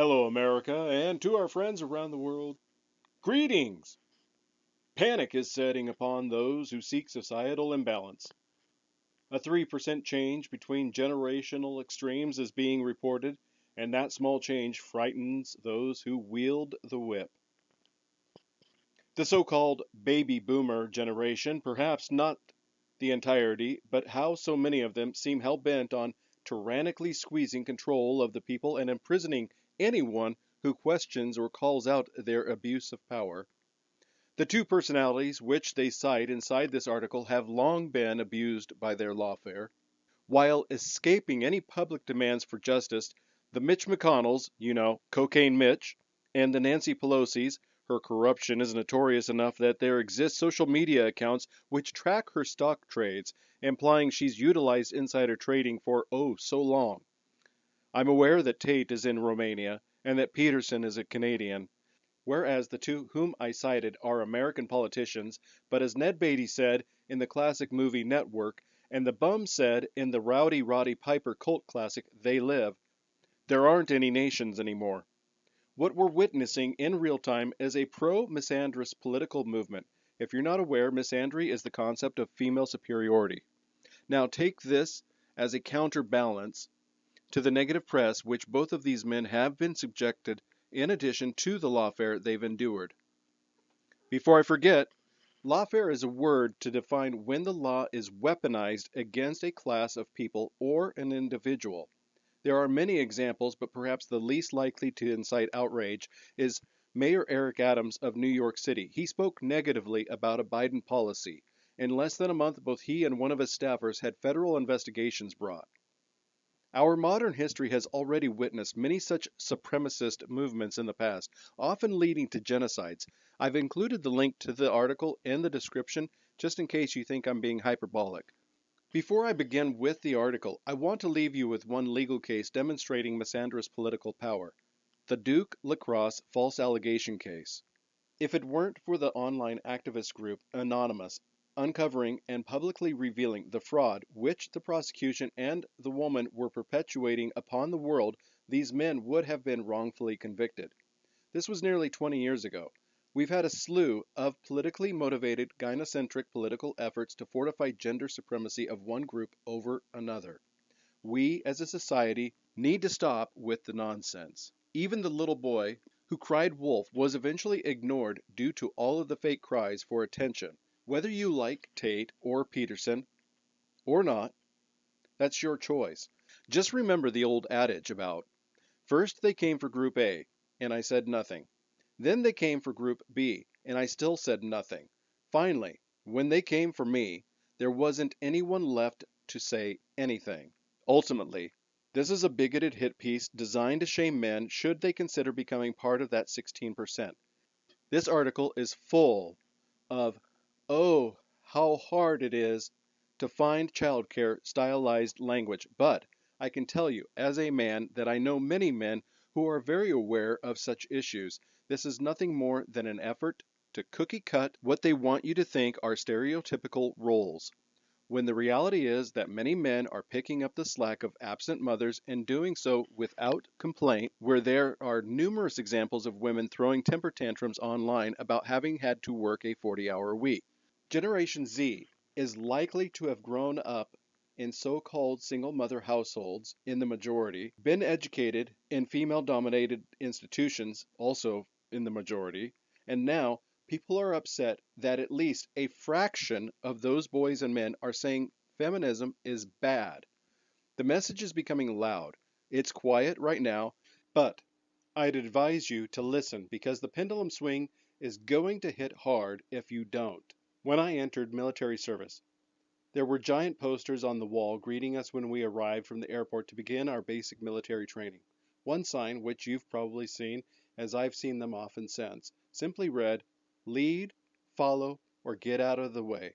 Hello, America, and to our friends around the world, greetings! Panic is setting upon those who seek societal imbalance. A 3% change between generational extremes is being reported, and that small change frightens those who wield the whip. The so-called baby boomer generation, perhaps not the entirety, but how so many of them seem hell-bent on tyrannically squeezing control of the people and imprisoning anyone who questions or calls out their abuse of power. The two personalities which they cite inside this article have long been abused by their lawfare. While escaping any public demands for justice, the Mitch McConnells, Cocaine Mitch, and the Nancy Pelosi's, her corruption is notorious enough that there exist social media accounts which track her stock trades, implying she's utilized insider trading for oh so long. I'm aware that Tate is in Romania and that Peterson is a Canadian, whereas the two whom I cited are American politicians, but as Ned Beatty said in the classic movie Network, and the bum said in the Rowdy Roddy Piper cult classic They Live, there aren't any nations anymore. What we're witnessing in real time is a pro-misandrous political movement. If you're not aware, misandry is the concept of female superiority. Now take this as a counterbalance to the negative press which both of these men have been subjected in addition to the lawfare they've endured. Before I forget, lawfare is a word to define when the law is weaponized against a class of people or an individual. There are many examples, but perhaps the least likely to incite outrage is Mayor Eric Adams of New York City. He spoke negatively about a Biden policy. In less than a month, both he and one of his staffers had federal investigations brought. Our modern history has already witnessed many such supremacist movements in the past, often leading to genocides. I've included the link to the article in the description just in case you think I'm being hyperbolic. Before I begin with the article, I want to leave you with one legal case demonstrating misandrous political power. The Duke Lacrosse false allegation case. If it weren't for the online activist group Anonymous uncovering and publicly revealing the fraud which the prosecution and the woman were perpetuating upon the world, these men would have been wrongfully convicted. This was nearly 20 years ago. We've had a slew of politically motivated gynocentric political efforts to fortify gender supremacy of one group over another. We, as a society, need to stop with the nonsense. Even the little boy who cried wolf was eventually ignored due to all of the fake cries for attention. Whether you like Tate or Peterson or not, that's your choice. Just remember the old adage about, first they came for Group A, and I said nothing. Then they came for Group B, and I still said nothing. Finally, when they came for me, there wasn't anyone left to say anything. Ultimately, this is a bigoted hit piece designed to shame men should they consider becoming part of that 16%. This article is full of, oh, how hard it is to find childcare stylized language, but I can tell you, as a man, that I know many men who are very aware of such issues. This is nothing more than an effort to cookie cut what they want you to think are stereotypical roles, when the reality is that many men are picking up the slack of absent mothers and doing so without complaint, where there are numerous examples of women throwing temper tantrums online about having had to work a 40-hour week. Generation Z is likely to have grown up in so-called single mother households in the majority, been educated in female-dominated institutions also in the majority, and now people are upset that at least a fraction of those boys and men are saying feminism is bad. The message is becoming loud. It's quiet right now, but I'd advise you to listen because the pendulum swing is going to hit hard if you don't. When I entered military service, there were giant posters on the wall greeting us when we arrived from the airport to begin our basic military training. One sign, which you've probably seen, as I've seen them often since, simply read, "Lead, follow, or get out of the way."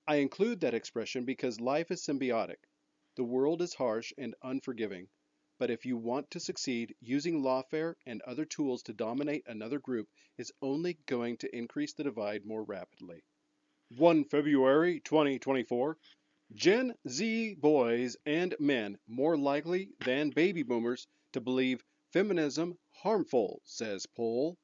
I include that expression because life is symbiotic. The world is harsh and unforgiving, but if you want to succeed, using lawfare and other tools to dominate another group is only going to increase the divide more rapidly. 1 February 2024, Gen Z boys and men more likely than baby boomers to believe feminism harmful, says poll.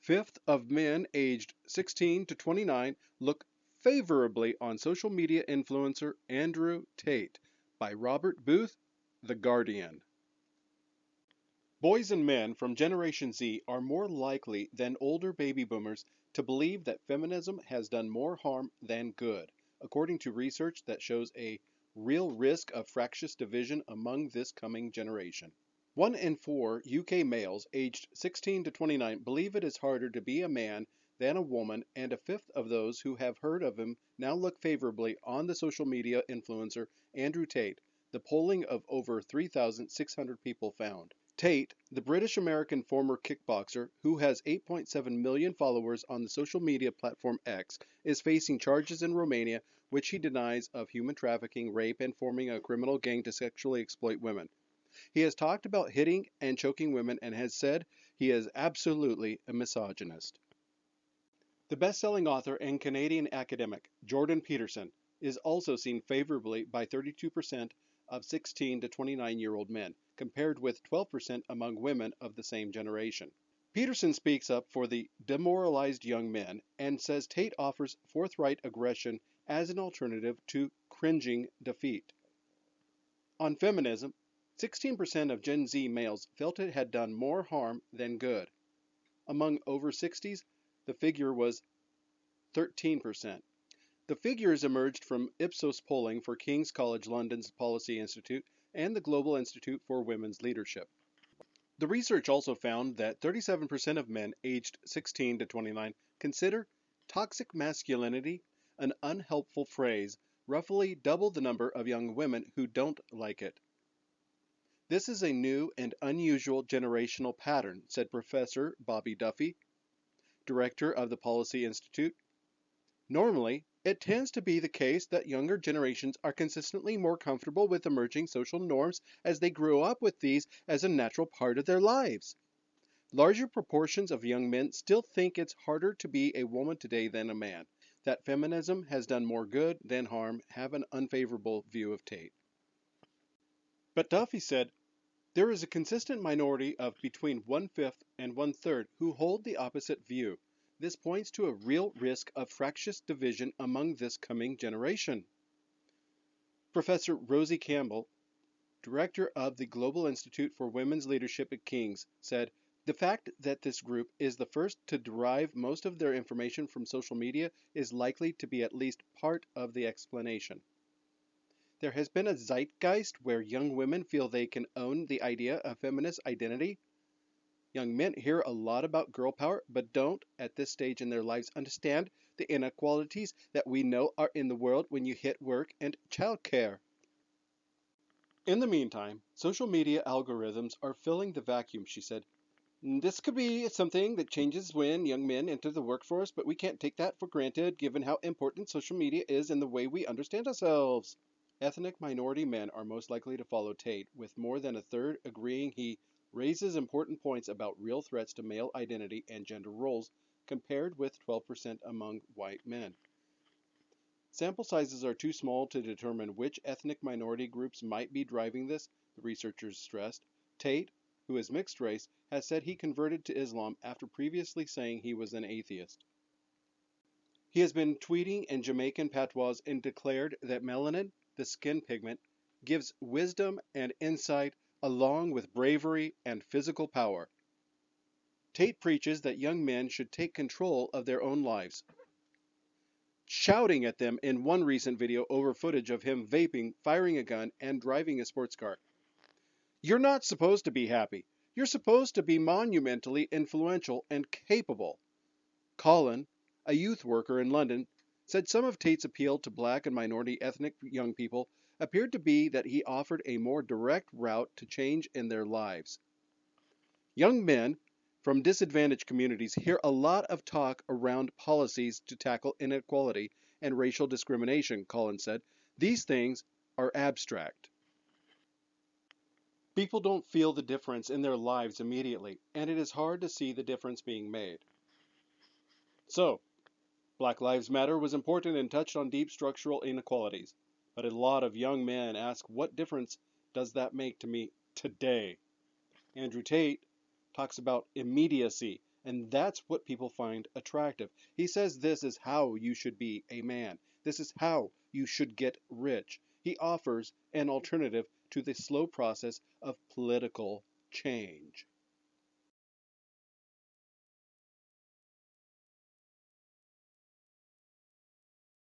Fifth of men aged 16 to 29 look favorably on social media influencer Andrew Tate by Robert Booth, The Guardian. Boys and men from Generation Z are more likely than older baby boomers to believe that feminism has done more harm than good, according to research that shows a real risk of fractious division among this coming generation. 1 in 4 UK males aged 16 to 29 believe it is harder to be a man than a woman, and a fifth of those who have heard of him now look favorably on the social media influencer Andrew Tate, the polling of over 3,600 people found. Tate, the British-American former kickboxer who has 8.7 million followers on the social media platform X, is facing charges in Romania which he denies of human trafficking, rape, and forming a criminal gang to sexually exploit women. He has talked about hitting and choking women and has said he is absolutely a misogynist. The best-selling author and Canadian academic Jordan Peterson is also seen favorably by 32% of 16 to 29-year-old men, compared with 12% among women of the same generation. Peterson speaks up for the demoralized young men and says Tate offers forthright aggression as an alternative to cringing defeat. On feminism, 16% of Gen Z males felt it had done more harm than good. Among over 60s, the figure was 13%. The figures emerged from Ipsos polling for King's College London's Policy Institute and the Global Institute for Women's Leadership. The research also found that 37% of men aged 16 to 29 consider toxic masculinity an unhelpful phrase, roughly double the number of young women who don't like it. This is a new and unusual generational pattern, said Professor Bobby Duffy, director of the Policy Institute. Normally, it tends to be the case that younger generations are consistently more comfortable with emerging social norms as they grow up with these as a natural part of their lives. Larger proportions of young men still think it's harder to be a woman today than a man, that feminism has done more good than harm, have an unfavorable view of Tate. But Duffy said, there is a consistent minority of between 1/5 and 1/3 who hold the opposite view. This points to a real risk of fractious division among this coming generation. Professor Rosie Campbell, director of the Global Institute for Women's Leadership at King's, said, the fact that this group is the first to derive most of their information from social media is likely to be at least part of the explanation. There has been a zeitgeist where young women feel they can own the idea of feminist identity. Young men hear a lot about girl power, but don't, at this stage in their lives, understand the inequalities that we know are in the world when you hit work and childcare. In the meantime, social media algorithms are filling the vacuum, she said. This could be something that changes when young men enter the workforce, but we can't take that for granted given how important social media is in the way we understand ourselves. Ethnic minority men are most likely to follow Tate, with more than a third agreeing he raises important points about real threats to male identity and gender roles, compared with 12% among white men. Sample sizes are too small to determine which ethnic minority groups might be driving this, the researchers stressed. Tate, who is mixed race, has said he converted to Islam after previously saying he was an atheist. He has been tweeting in Jamaican patois and declared that melanin, the skin pigment, gives wisdom and insight along with bravery and physical power. Tate preaches that young men should take control of their own lives, shouting at them in one recent video over footage of him vaping, firing a gun, and driving a sports car. You're not supposed to be happy. You're supposed to be monumentally influential and capable. Colin, a youth worker in London, said some of Tate's appeal to black and minority ethnic young people appeared to be that he offered a more direct route to change in their lives. Young men from disadvantaged communities hear a lot of talk around policies to tackle inequality and racial discrimination, Colin said. These things are abstract. People don't feel the difference in their lives immediately, and it is hard to see the difference being made. So, Black Lives Matter was important and touched on deep structural inequalities, but a lot of young men ask, what difference does that make to me today? Andrew Tate talks about immediacy, and that's what people find attractive. He says this is how you should be a man. This is how you should get rich. He offers an alternative to the slow process of political change.